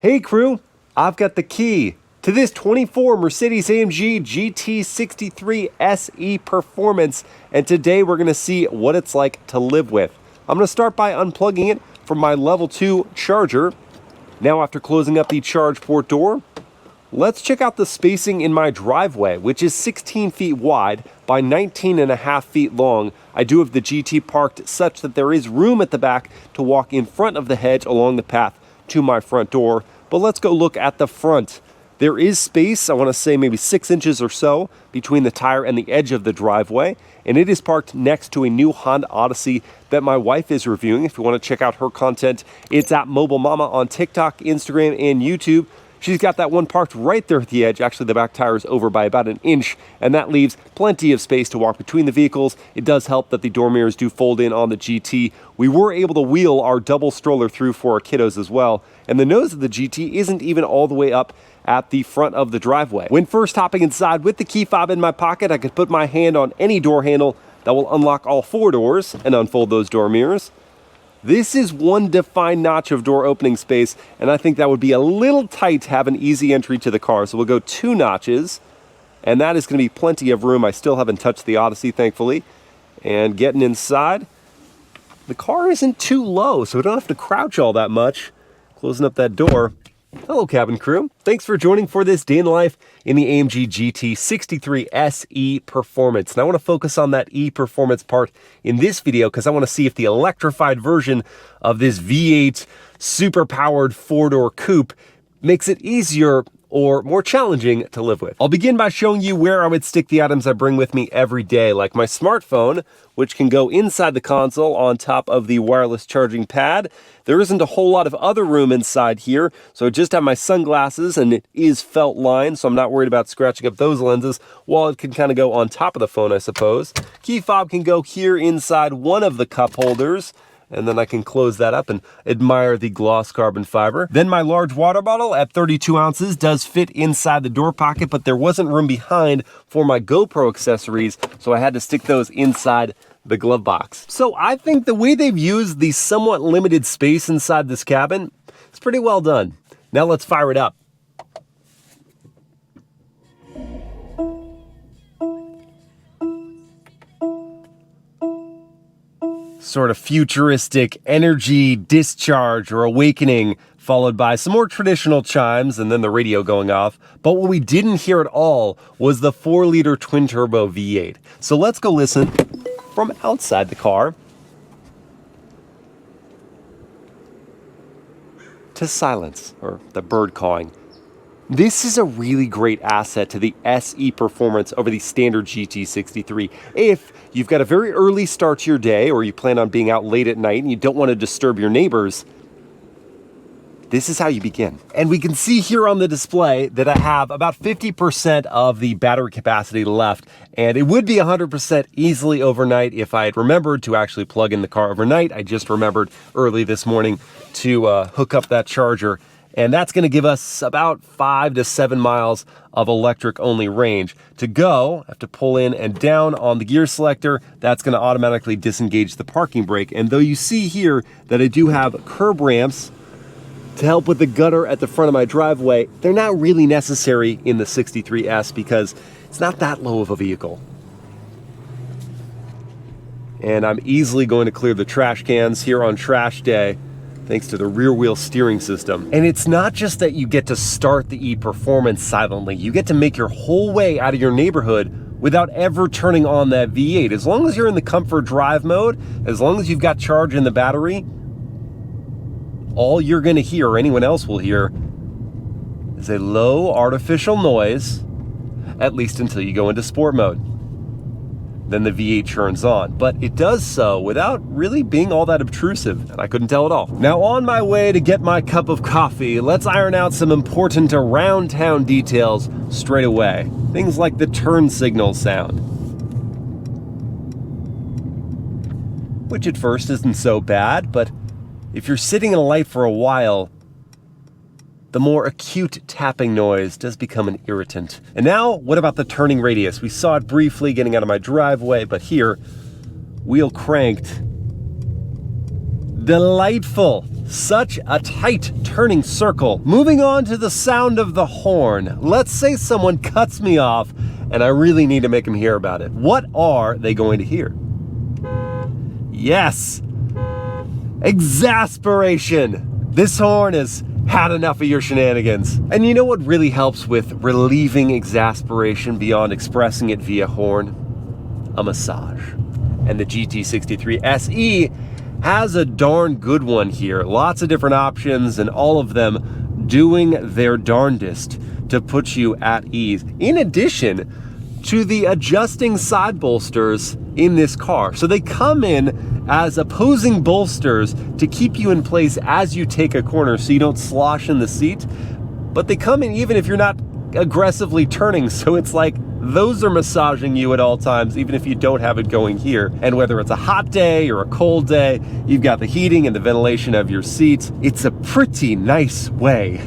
Hey crew, I've got the key to this 24 Mercedes-AMG GT63 SE Performance, and today we're going to see what it's like to live with. I'm going to start by unplugging it from my level 2 charger. Now after closing up the charge port door, let's check out the spacing in my driveway, which is 16 feet wide by 19.5 feet long. I do have the GT parked such that there is room at the back to walk in front of the hedge along the path to my front door. But let's go look at the front. There is space, I want to say maybe 6 inches or so, between the tire and the edge of the driveway, and it is parked next to a new Honda Odyssey that my wife is reviewing. If you want to check out her content, it's at Mobile Mama on TikTok, Instagram, and YouTube. She's got that one parked right there at the edge. Actually, the back tire is over by about an inch, and that leaves plenty of space to walk between the vehicles. It does help that the door mirrors do fold in on the GT. We were able to wheel our double stroller through for our kiddos as well, and the nose of the GT isn't even all the way up at the front of the driveway. When first hopping inside with the key fob in my pocket, I could put my hand on any door handle that will unlock all 4 doors and unfold those door mirrors. This is one defined notch of door opening space, and I think that would be a little tight to have an easy entry to the car. So we'll go 2 notches, and that is going to be plenty of room. I still haven't touched the Odyssey, thankfully. And getting inside, the car isn't too low, so we don't have to crouch all that much. Closing up that door. Hello, cabin crew. Thanks for joining for this day in the life in the AMG GT63 SE Performance. And I want to focus on that E Performance part in this video because I want to see if the electrified version of this V8 super-powered 4-door coupe makes it easier or more challenging to live with. I'll begin by showing you where I would stick the items I bring with me every day, like my smartphone, which can go inside the console on top of the wireless charging pad. There isn't a whole lot of other room inside here, so I just have my sunglasses, and it is felt lined, so I'm not worried about scratching up those lenses. Wallet can kind of go on top of the phone, I suppose. Key fob can go here inside one of the cup holders, and then I can close that up and admire the gloss carbon fiber. Then my large water bottle at 32 ounces does fit inside the door pocket, but there wasn't room behind for my GoPro accessories, so I had to stick those inside the glove box. So I think the way they've used the somewhat limited space inside this cabin is pretty well done. Now let's fire it up. Sort of futuristic energy discharge or awakening, followed by some more traditional chimes and then the radio going off. But what we didn't hear at all was the 4-liter twin-turbo V8. So let's go listen from outside the car to silence, or the bird cawing. This is a really great asset to the SE Performance over the standard GT63. If you've got a very early start to your day, or you plan on being out late at night and you don't want to disturb your neighbors, this is how you begin. And we can see here on the display that I have about 50% of the battery capacity left, and it would be 100% easily overnight if I had remembered to actually plug in the car overnight. I just remembered early this morning to hook up that charger. And that's going to give us about 5 to 7 miles of electric-only range. To go, I have to pull in and down on the gear selector. That's going to automatically disengage the parking brake. And though you see here that I do have curb ramps to help with the gutter at the front of my driveway, they're not really necessary in the 63S because it's not that low of a vehicle. And I'm easily going to clear the trash cans here on trash day, thanks to the rear wheel steering system. And it's not just that you get to start the E Performance silently, you get to make your whole way out of your neighborhood without ever turning on that V8. As long as you're in the comfort drive mode, as long as you've got charge in the battery, all you're gonna hear, or anyone else will hear, is a low artificial noise, at least until you go into sport mode. Then the V8 turns on, but it does so without really being all that obtrusive, and I couldn't tell at all. Now on my way to get my cup of coffee, let's iron out some important around town details straight away. Things like the turn signal sound, which at first isn't so bad, but if you're sitting in a light for a while, the more acute tapping noise does become an irritant. And now, what about the turning radius? We saw it briefly getting out of my driveway, but here, wheel cranked. Delightful. Such a tight turning circle. Moving on to the sound of the horn. Let's say someone cuts me off and I really need to make them hear about it. What are they going to hear? Yes, exasperation. This horn has had enough of your shenanigans. And you know what really helps with relieving exasperation beyond expressing it via horn? A massage. And the GT63 SE has a darn good one here. Lots of different options and all of them doing their darndest to put you at ease. In addition to the adjusting side bolsters in this car. So they come in as opposing bolsters to keep you in place as you take a corner so you don't slosh in the seat. But they come in even if you're not aggressively turning, so it's like those are massaging you at all times, even if you don't have it going here. And whether it's a hot day or a cold day, you've got the heating and the ventilation of your seats. It's a pretty nice way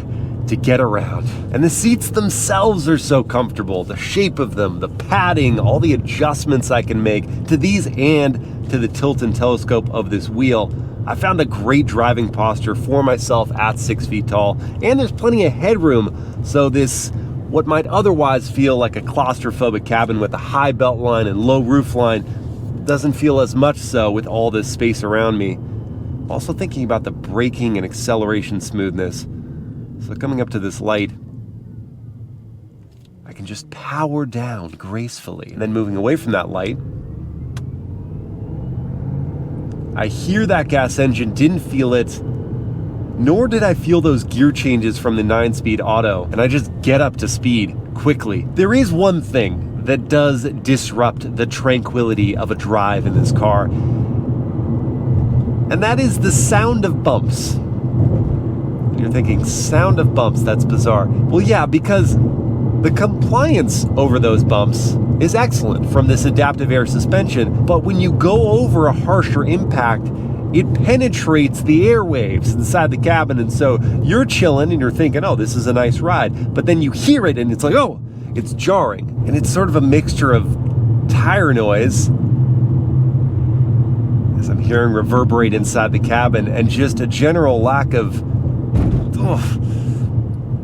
to get around. And the seats themselves are so comfortable. The shape of them, the padding, all the adjustments I can make to these and to the tilt and telescope of this wheel. I found a great driving posture for myself at 6 feet tall, and there's plenty of headroom, so this, what might otherwise feel like a claustrophobic cabin with a high belt line and low roof line, doesn't feel as much so with all this space around me. Also thinking about the braking and acceleration smoothness. So coming up to this light, I can just power down gracefully. And then moving away from that light, I hear that gas engine, didn't feel it, nor did I feel those gear changes from the 9-speed auto, and I just get up to speed quickly. There is one thing that does disrupt the tranquility of a drive in this car, and that is the sound of bumps. You're thinking, sound of bumps, that's bizarre. Well, yeah, because the compliance over those bumps is excellent from this adaptive air suspension, but when you go over a harsher impact, it penetrates the airwaves inside the cabin, and so you're chilling and you're thinking, oh, this is a nice ride, but then you hear it and it's like, oh, it's jarring. And it's sort of a mixture of tire noise, as I'm hearing reverberate inside the cabin, and just a general lack of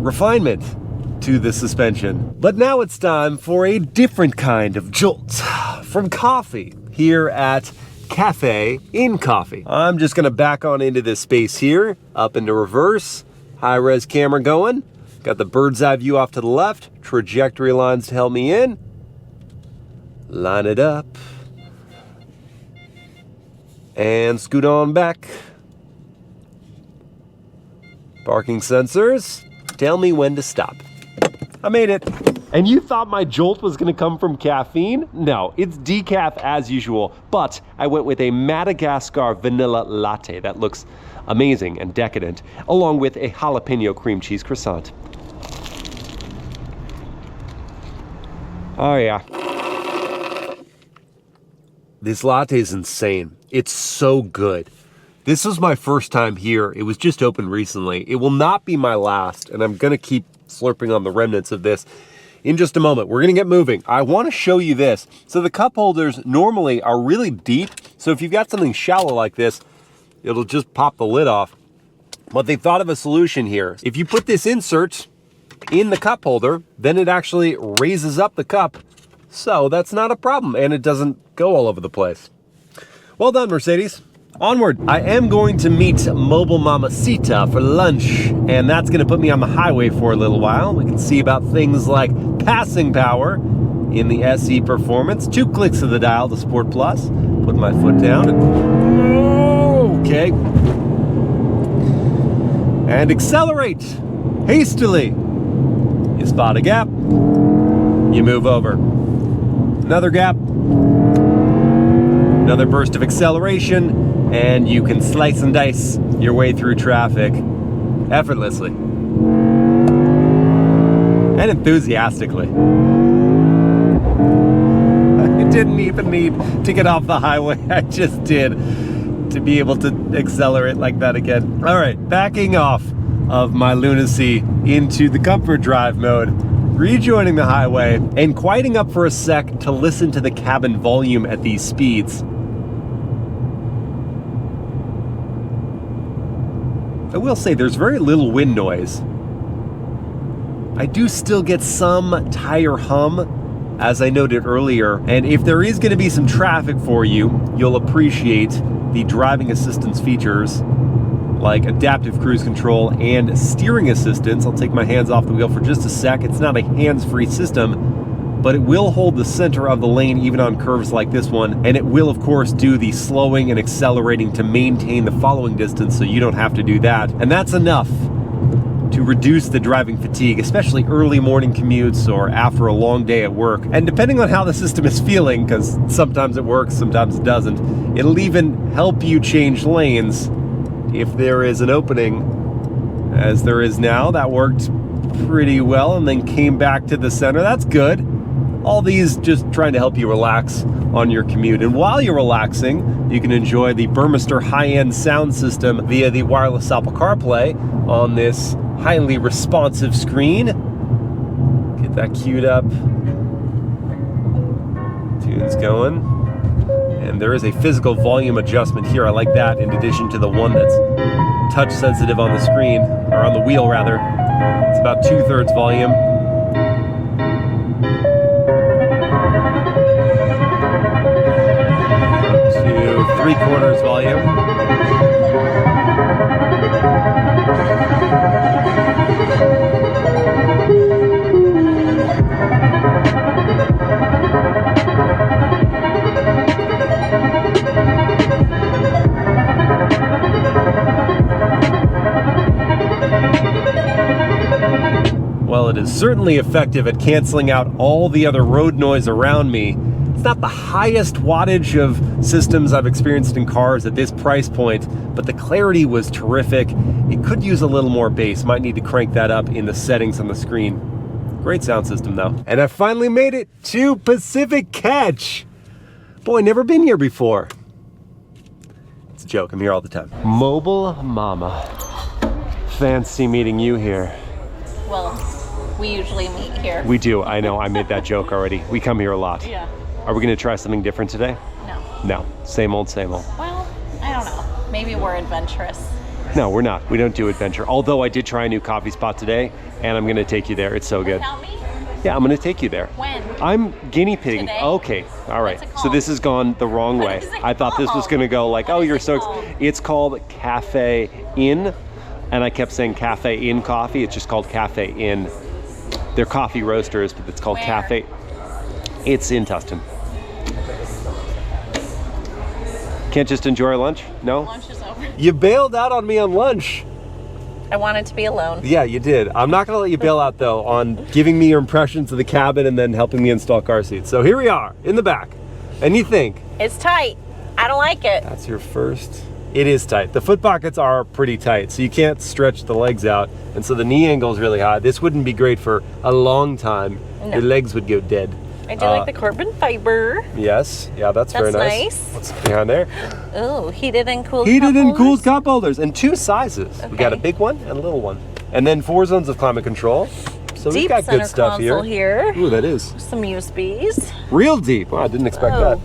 refinement to the suspension. But now it's time for a different kind of jolt from coffee here at Cafe in Coffee. I'm just gonna back on into this space here, up into reverse, high-res camera going, got the bird's eye view off to the left, trajectory lines to help me in, line it up, and scoot on back. Parking sensors, tell me when to stop. I made it. And you thought my jolt was gonna come from caffeine? No, it's decaf as usual, but I went with a Madagascar vanilla latte that looks amazing and decadent, along with a jalapeno cream cheese croissant. Oh yeah. This latte is insane. It's so good. This was my first time here. It was just opened recently. It will not be my last, and I'm gonna keep slurping on the remnants of this in just a moment. We're gonna get moving. I wanna show you this. So the cup holders normally are really deep, so if you've got something shallow like this, it'll just pop the lid off. But they thought of a solution here. If you put this insert in the cup holder, then it actually raises up the cup, so that's not a problem, and it doesn't go all over the place. Well done, Mercedes. Onward. I am going to meet Mobile Mamacita for lunch, and that's going to put me on the highway for a little while. We can see about things like passing power in the SE Performance. 2 clicks of the dial to Sport Plus. Put my foot down. Okay. And accelerate hastily. You spot a gap. You move over. Another gap. Another burst of acceleration. And you can slice and dice your way through traffic effortlessly and enthusiastically. I didn't even need to get off the highway. I just did to be able to accelerate like that again. All right, backing off of my lunacy into the comfort drive mode, rejoining the highway and quieting up for a sec to listen to the cabin volume at these speeds. I will say there's very little wind noise. I do still get some tire hum, as I noted earlier, and if there is going to be some traffic for you, you'll appreciate the driving assistance features like adaptive cruise control and steering assistance. I'll take my hands off the wheel for just a sec. It's not a hands-free system, but it will hold the center of the lane even on curves like this one, and it will of course do the slowing and accelerating to maintain the following distance, so you don't have to do that. And that's enough to reduce the driving fatigue, especially early morning commutes or after a long day at work. And depending on how the system is feeling, because sometimes it works, sometimes it doesn't, it'll even help you change lanes if there is an opening, as there is now. That worked pretty well and then came back to the center. That's good. All these just trying to help you relax on your commute. And while you're relaxing, you can enjoy the Burmester high-end sound system via the wireless Apple CarPlay on this highly responsive screen. Get that queued up. Tune's going. And there is a physical volume adjustment here. I like that, in addition to the one that's touch sensitive on the screen, or on the wheel rather. It's about 2/3 volume. To 3/4 volume. Well, it is certainly effective at canceling out all the other road noise around me. It's not the highest wattage of systems I've experienced in cars at this price point, but the clarity was terrific. It could use a little more bass. Might need to crank that up in the settings on the screen. Great sound system though. And I finally made it to Pacific Catch. Boy, never been here before. It's a joke, I'm here all the time. Mobile Mama. Fancy meeting you here. Well, we usually meet here. We do, I know, I made that joke already. We come here a lot. Yeah. Are we gonna try something different today? No. No, same old, same old. Well, I don't know. Maybe we're adventurous. No, we're not. We don't do adventure. Although I did try a new coffee spot today, and I'm gonna take you there. It's so good. Without me? Yeah, I'm gonna take you there. When? I'm guinea pigging. Today? Okay, all right. What's it So called? this has gone the wrong way. What is it I thought this was called? gonna go like, oh, What you're is so it called? It's called Cafe Inn, and I kept saying Cafe Inn Coffee. It's just called Cafe Inn. They're coffee roasters, but it's called Where? Cafe. It's in Tustin. Can't just enjoy lunch? No? Lunch is over. You bailed out on me on lunch. I wanted to be alone. Yeah, you did. I'm not gonna let you bail out though on giving me your impressions of the cabin and then helping me install car seats. So here we are in the back. And you think, It's tight. I don't like it. that's your first? It is tight. The foot pockets are pretty tight, so you can't stretch the legs out. And so the knee angle is really high. This wouldn't be great for a long time. No. Your legs would go dead. I do like the carbon fiber. Yes, yeah, that's very That's nice. nice. What's behind there? Ooh, heated and cooled Heated cup and cooled holders. cup holders, and 2 sizes. We got a Okay. big one and a little one. And then 4 zones of climate control. So we've Deep got center good stuff console here. Ooh, that is Some USBs. real deep. Wow, I didn't expect Oh. that.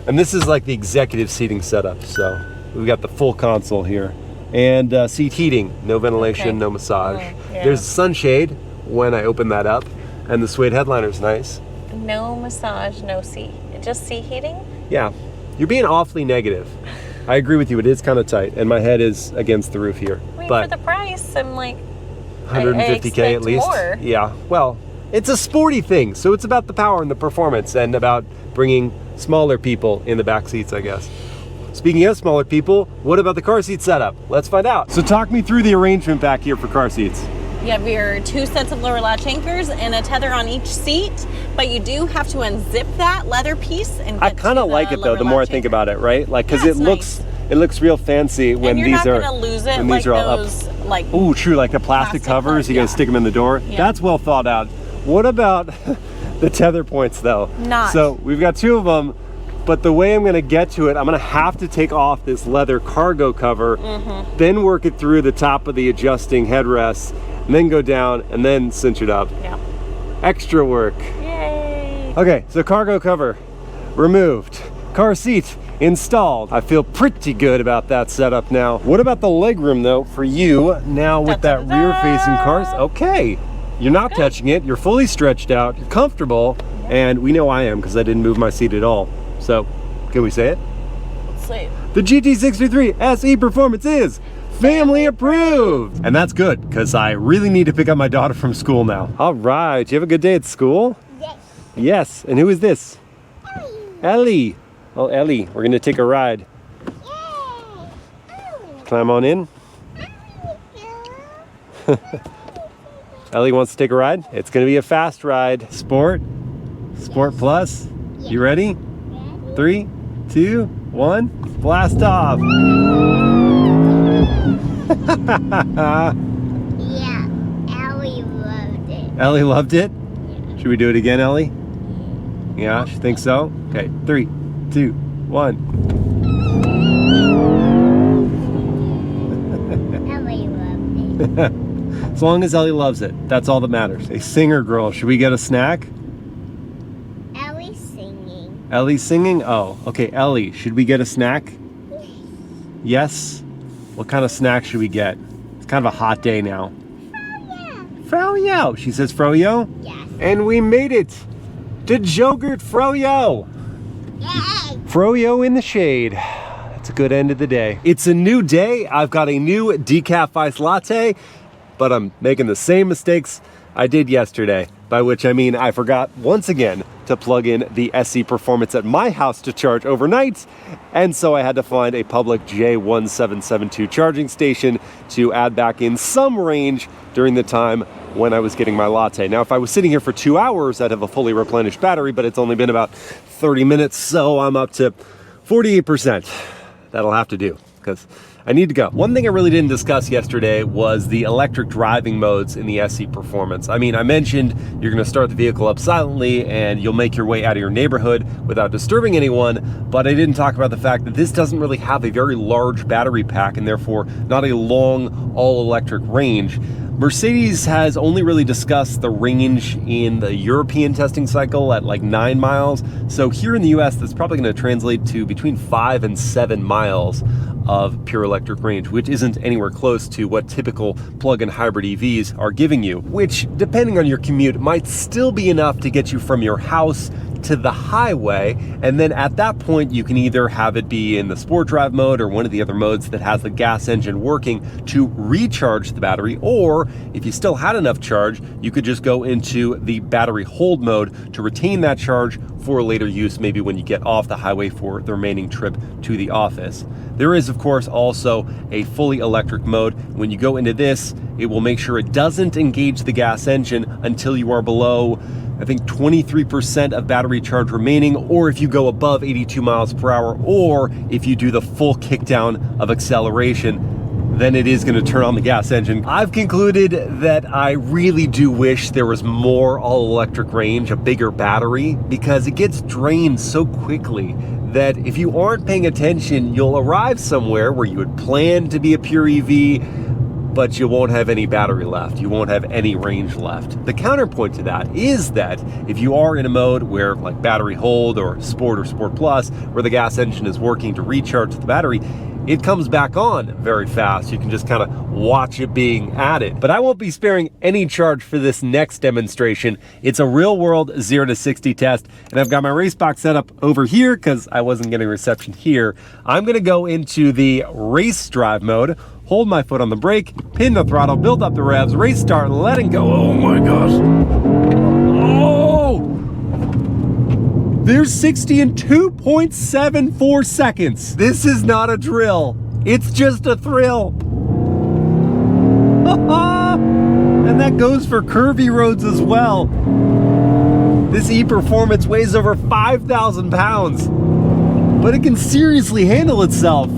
And this is like the executive seating setup. So we've got the full console here. And seat heating, no ventilation, Okay. no massage. Yeah. There's a sunshade when I open that up. And the suede headliner's nice. No massage, no seat. Just seat heating? Yeah, you're being awfully negative. I agree with you, it is kind of tight. And my head is against the roof here. I mean, But for the price, I'm like, 150K I at least. more. Yeah, well, it's a sporty thing, so it's about the power and the performance and about bringing smaller people in the back seats, I guess. Speaking of smaller people, what about the car seat setup? Let's find out. So talk me through the arrangement back here for car seats. you have your 2 sets of lower latch anchors and a tether on each seat, but you do have to unzip that leather piece and I get kind of to like it though, lower the more I latch think anchor. about it, right? Like, cause Yeah, it it's looks real fancy when And you're these not are, gonna lose it when like these are all those, up. like, Ooh, true, like the plastic covers, covers, you gotta yeah. stick them in the door. Yeah. That's well thought out. What about the tether points though? Not. So we've got 2 of them, but the way I'm gonna get to it, I'm gonna have to take off this leather cargo cover, then work it through the top of the adjusting headrests, and then go down and then cinch it up. Yeah. Extra work. Yay. Okay, so cargo cover removed. Car seat installed. I feel pretty good about that setup now. What about the legroom though for you now with that rear facing cars? Okay, you're not touching it. You're fully stretched out. You're comfortable. And we know I am because I didn't move my seat at all. So, can we say it? Let's say it. The GT63 SE Performance is family approved. And that's good because I really need to pick up my daughter from school now. All right, you have a good day at school? Yes. Yes, and who is this? Ellie. Oh, Ellie, we're gonna take a ride. Yay. Climb on in. Ellie wants to take a ride. It's gonna be a fast ride. Sport Plus. You ready? 3, 2, 1, blast off. Yeah, Ellie loved it. Ellie loved it? Yeah. Should we do it again, Ellie? Yeah, she thinks so? Okay, 3, 2, 1. Ellie loved it. As long as Ellie loves it, that's all that matters. A singer girl. Should we get a snack? Ellie's singing. Ellie's singing? Oh, okay, Ellie, should we get a snack? Yes? What kind of snack should we get? It's kind of a hot day now. Froyo. She says Froyo? Yes. And we made it to Jogurt Froyo. Yay! Froyo in the shade. That's a good end of the day. It's a new day. I've got a new decaf iced latte, but I'm making the same mistakes I did yesterday, by which I mean I forgot once again to plug in the SE Performance at my house to charge overnight, and so I had to find a public J1772 charging station to add back in some range during the time when I was getting my latte. Now, if I was sitting here for 2 hours, I'd have a fully replenished battery, but it's only been about 30 minutes, so I'm up to 48%. That'll have to do, because I need to go. One thing I really didn't discuss yesterday was the electric driving modes in the SE Performance. I mean, I mentioned you're gonna start the vehicle up silently and you'll make your way out of your neighborhood without disturbing anyone, but I didn't talk about the fact that this doesn't really have a very large battery pack and therefore not a long all-electric range. Mercedes has only really discussed the range in the European testing cycle at like 9 miles. So here in the US, that's probably gonna translate to between 5 and 7 miles of pure electric range, which isn't anywhere close to what typical plug-in hybrid EVs are giving you, which, depending on your commute, might still be enough to get you from your house to the highway, and then at that point you can either have it be in the sport drive mode or one of the other modes that has the gas engine working to recharge the battery, or if you still had enough charge, you could just go into the battery hold mode to retain that charge for later use, maybe when you get off the highway for the remaining trip to the office. There is, of course, also a fully electric mode. When you go into this, it will make sure it doesn't engage the gas engine until you are below, I think, 23% of battery charge remaining, or if you go above 82 miles per hour, or if you do the full kickdown of acceleration, then it is going to turn on the gas engine. I've concluded that I really do wish there was more all-electric range, a bigger battery, because it gets drained so quickly that if you aren't paying attention, you'll arrive somewhere where you had planned to be a pure EV, but you won't have any battery left. You won't have any range left. The counterpoint to that is that if you are in a mode where, like battery hold or Sport Plus, where the gas engine is working to recharge the battery, it comes back on very fast. You can just kind of watch it being added. But I won't be sparing any charge for this next demonstration. It's a real world 0 to 60 test, and I've got my race box set up over here because I wasn't getting reception here. I'm gonna go into the race drive mode, hold my foot on the brake, pin the throttle, build up the revs, race start, letting go. Oh my gosh. Oh! There's 60 in 2.74 seconds. This is not a drill. It's just a thrill. And that goes for curvy roads as well. This E-Performance weighs over 5,000 pounds, but it can seriously handle itself.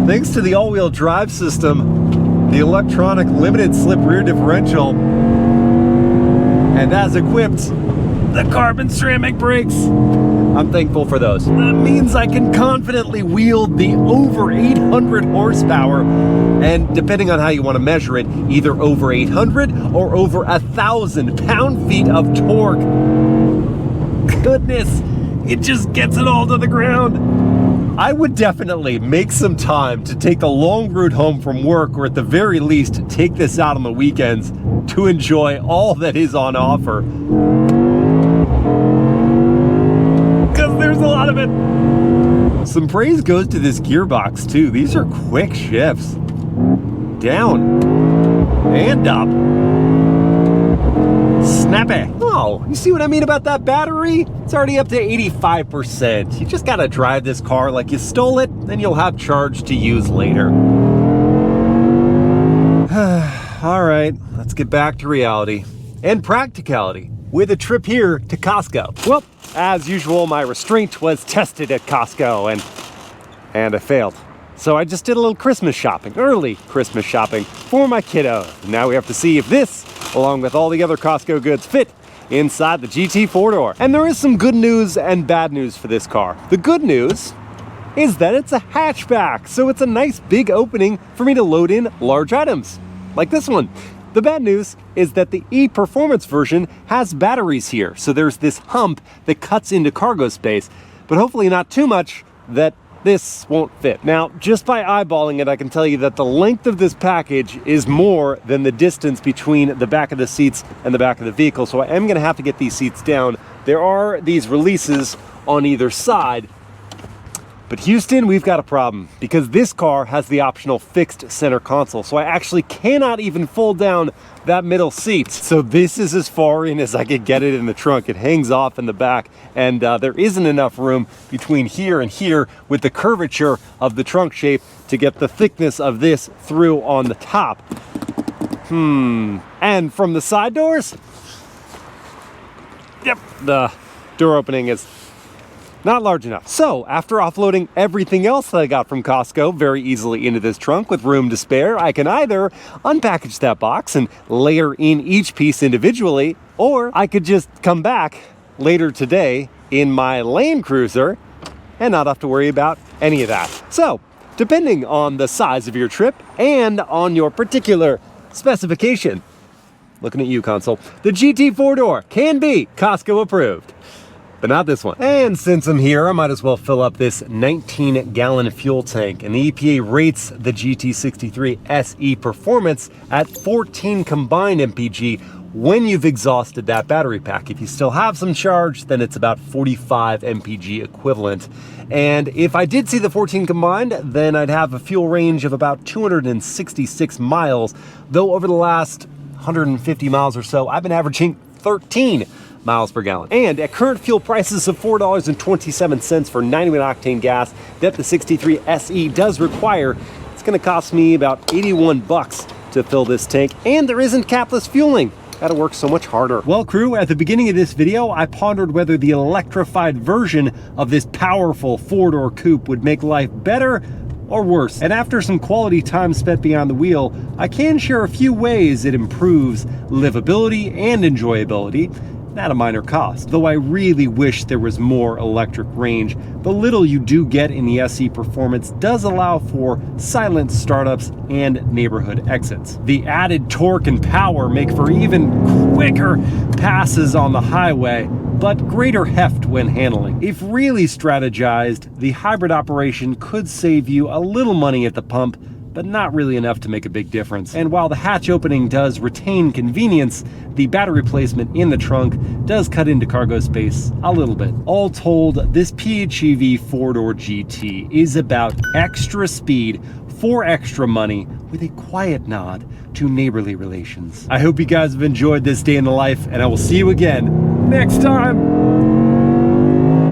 Thanks to the all-wheel drive system, the electronic limited slip rear differential, and as equipped, the carbon ceramic brakes. I'm thankful for those. That means I can confidently wield the over 800 horsepower, and depending on how you want to measure it, either over 800 or over 1,000 pound-feet of torque. Goodness, it just gets it all to the ground. I would definitely make some time to take the long route home from work, or at the very least, take this out on the weekends to enjoy all that is on offer. Because there's a lot of it. Some praise goes to this gearbox too. These are quick shifts. Down and up. Snappy. Oh, you see what I mean about that battery? It's already up to 85%. You just gotta drive this car like you stole it, then you'll have charge to use later. All right, let's get back to reality and practicality with a trip here to Costco. Well, as usual, my restraint was tested at Costco and I failed. So I just did a little Christmas shopping, early Christmas shopping for my kiddo. Now we have to see if this, along with all the other Costco goods, fit inside the GT 4-door. And there is some good news and bad news for this car. The good news is that it's a hatchback, so it's a nice big opening for me to load in large items, like this one. The bad news is that the E-Performance version has batteries here, so there's this hump that cuts into cargo space, but hopefully not too much that this won't fit. Now, just by eyeballing it, I can tell you that the length of this package is more than the distance between the back of the seats and the back of the vehicle, so I am gonna have to get these seats down. There are these releases on either side, but Houston, we've got a problem because this car has the optional fixed center console, so I actually cannot even fold down that middle seat. So this is as far in as I could get it in the trunk. It hangs off in the back, and there isn't enough room between here and here with the curvature of the trunk shape to get the thickness of this through on the top. And from the side doors, yep, the door opening is not large enough. So after offloading everything else that I got from Costco very easily into this trunk with room to spare, I can either unpackage that box and layer in each piece individually, or I could just come back later today in my Land Cruiser and not have to worry about any of that. So depending on the size of your trip and on your particular specification, looking at you, console, the GT 4-door can be Costco approved. But not this one. And since I'm here, I might as well fill up this 19-gallon fuel tank. And the EPA rates the GT63 SE Performance at 14 combined MPGe when you've exhausted that battery pack. If you still have some charge, then it's about 45 MPGe equivalent. And if I did see the 14 combined, then I'd have a fuel range of about 266 miles, though over the last 150 miles or so, I've been averaging 13 miles per gallon. And at current fuel prices of $4.27 for 91 octane gas that the 63 SE does require, it's gonna cost me about 81 bucks to fill this tank, and there isn't capless fueling. Gotta work so much harder. Well, crew, at the beginning of this video, I pondered whether the electrified version of this powerful 4-door coupe would make life better or worse. And after some quality time spent behind the wheel, I can share a few ways it improves livability and enjoyability at a minor cost. Though I really wish there was more electric range, the little you do get in the SE Performance does allow for silent startups and neighborhood exits. The added torque and power make for even quicker passes on the highway, but greater heft when handling. If really strategized, the hybrid operation could save you a little money at the pump, but not really enough to make a big difference. And while the hatch opening does retain convenience, the battery placement in the trunk does cut into cargo space a little bit. All told, this PHEV 4-door GT is about extra speed for extra money with a quiet nod to neighborly relations. I hope you guys have enjoyed this day in the life, and I will see you again next time.